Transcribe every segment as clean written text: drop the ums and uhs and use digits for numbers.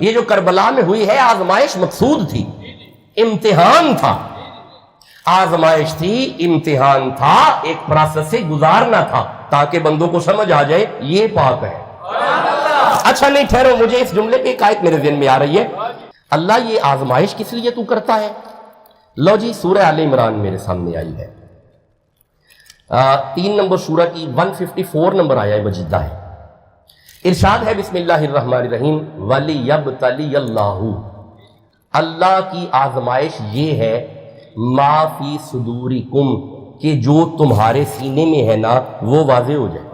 یہ جو کربلا میں ہوئی ہے آزمائش مقصود تھی، امتحان تھا، آزمائش تھی، امتحان تھا، ایک پروسیس سے گزارنا تھا تاکہ بندوں کو سمجھ آ جائے یہ پاک ہے۔ اچھا نہیں ٹھہرو، مجھے اس جملے پہ ایک آیت میرے ذہن میں آ رہی ہے، اللہ یہ آزمائش کس لیے تو کرتا ہے؟ لو جی سورہ آل عمران میرے سامنے آئی ہے، 3 نمبر سورہ کی 154 نمبر آیا مجیدہ ہے، ارشاد ہے بسم اللہ الرحمن الرحیم وَلِيَبْتَلِيَ اللَّهُ، اللہ کی آزمائش یہ ہے ما فی صدورکم، کہ جو تمہارے سینے میں ہے نا وہ واضح ہو جائے۔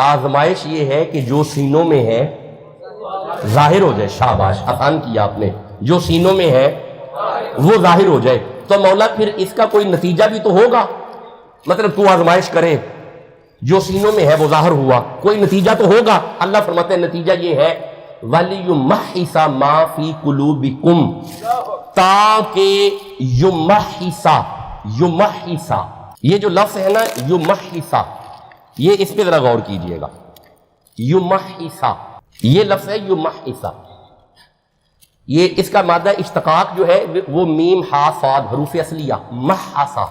آزمائش یہ ہے کہ جو سینوں میں ہے ظاہر ہو جائے۔ شاباش، آسان کیا آپ نے، جو سینوں میں ہے وہ ظاہر ہو جائے۔ تو مولا پھر اس کا کوئی نتیجہ بھی تو ہوگا، مطلب تو آزمائش کرے، جو سینوں میں ہے وہ ظاہر ہوا، کوئی نتیجہ تو ہوگا۔ اللہ فرماتے ہیں نتیجہ یہ ہے وَلِيُمَحِّصَ مَا فِي قُلُوبِكُمْ، تاکہ یمحص، یہ جو لفظ ہے نا یمحص، یہ اس پہ ذرا غور کیجئے گا، یمحص یہ لفظ ہے یمحص، یہ اس کا مادہ اشتقاق جو ہے وہ میم ہا صاد حروف اصلیہ محصا،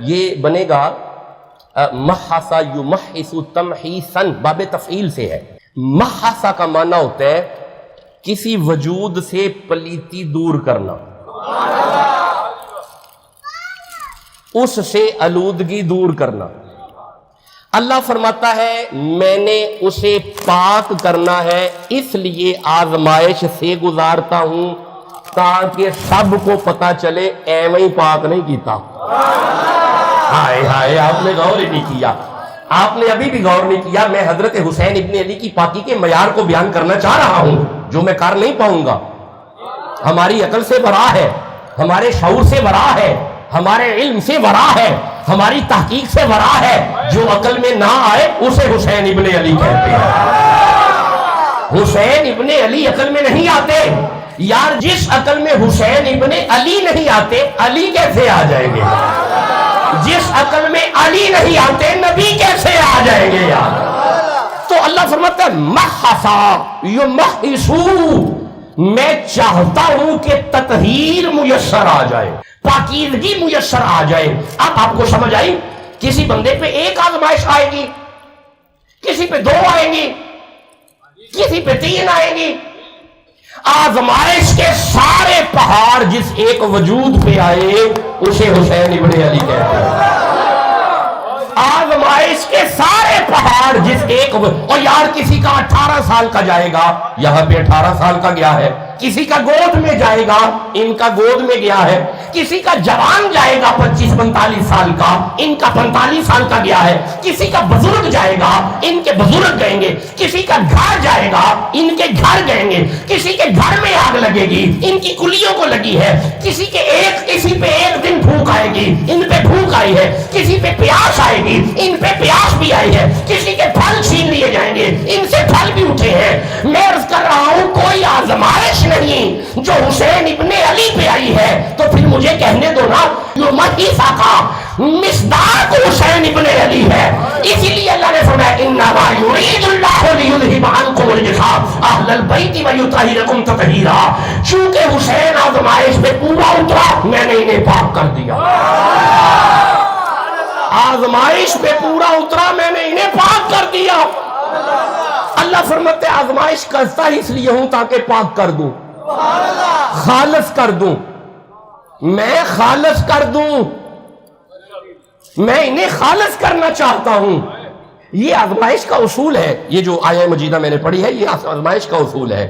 یہ بنے گا محصا یمحص تمحیصا، باب تفعیل سے ہے۔ محصا کا معنی ہوتا ہے کسی وجود سے پلیتی دور کرنا، اس سے آلودگی دور کرنا۔ اللہ فرماتا ہے میں نے اسے پاک کرنا ہے، اس لیے آزمائش سے گزارتا ہوں تاکہ سب کو پتا چلے ایویں پاک نہیں کیتا۔ ہائے ہائے، آپ نے غور ہی نہیں کیا، آپ نے ابھی بھی غور نہیں کیا۔ میں حضرت حسین ابن علی کی پاکی کے معیار کو بیان کرنا چاہ رہا ہوں جو میں کر نہیں پاؤں گا۔ ہماری عقل سے ورا ہے، ہمارے شعور سے ورا ہے، ہمارے علم سے ورا ہے، ہماری تحقیق سے ورا ہے۔ جو عقل میں نہ آئے اسے حسین ابن علی کہتے ہیں۔ حسین ابن علی عقل میں نہیں آتے یار، جس عقل میں حسین ابن علی نہیں آتے علی کیسے آ جائیں گے؟ جس عقل میں علی نہیں آتے نبی کیسے آ جائیں گے یار؟ تو اللہ فرماتا ہے محصا یمحصو، میں چاہتا ہوں کہ تطہیر میسر آ جائے، پاکیزگی میسر آ جائے۔ اب آپ کو سمجھ آئی، کسی بندے پہ ایک آزمائش آئے گی، کسی پہ 2 آئیں گی، کسی پہ 3 آئیں گی۔ آزمائش کے سارے پہاڑ جس ایک وجود پہ آئے اسے حسین ابن علی کہتے ہیں۔ آزمائش کے سارے پہاڑ جس ایک اور یار کسی کا 18 سال کا جائے گا، یہاں پہ 18 سال کا گیا ہے، کسی کا گود میں جائے گا، ان کا گود میں گیا ہے، کسی کا جوان جائے گا 25-45 سال کا، ان کا 45 سال کا گیا ہے، کسی کا بزرگ جائے گا، ان کے بزرگ گئیں گے، کسی کا گھر جائے گا، ان کے گھر گئیں گے، کسی کے گھر میں آگ لگے گی، ان کی کلیوں کو لگی ہے، کسی پہ ایک دن بھوک آئے گی، ان پہ بھوک آئی ہے، کسی پہ پیاس آئے گی، ان پہ پیاس بھی آئی ہے، کسی کے پھل چھین لیے جائیں گے، ان سے پھل بھی اٹھے ہیں۔ میں عرض کر رہا ہوں کوئی آزمائش نہیں جو حسین ابن علی پہ آئی ہے، تو پھر مجھے کہنے دو نا یمحص کا مصداق حسین ابن علی ہے۔ اسی لیے اللہ نے فرمایا انما یرید اللہ لیذھب عنکم الرجس اہل البیت ویطہرکم تطہیرا، چونکہ حسین آزمائش پہ پورا اترا میں نے انہیں پاک کر دیا۔ آزمائش پہ پورا اترا میں نے انہیں پاک کر دیا۔ اللہ فرماتے آزمائش کرتا ہی اس لیے ہوں تاکہ پاک کر دوں، خالص کر دوں، میں خالص کر دوں، میں انہیں خالص کرنا چاہتا ہوں۔ یہ آزمائش کا اصول ہے، یہ جو آیہ مجیدہ میں نے پڑھی ہے یہ آزمائش کا اصول ہے۔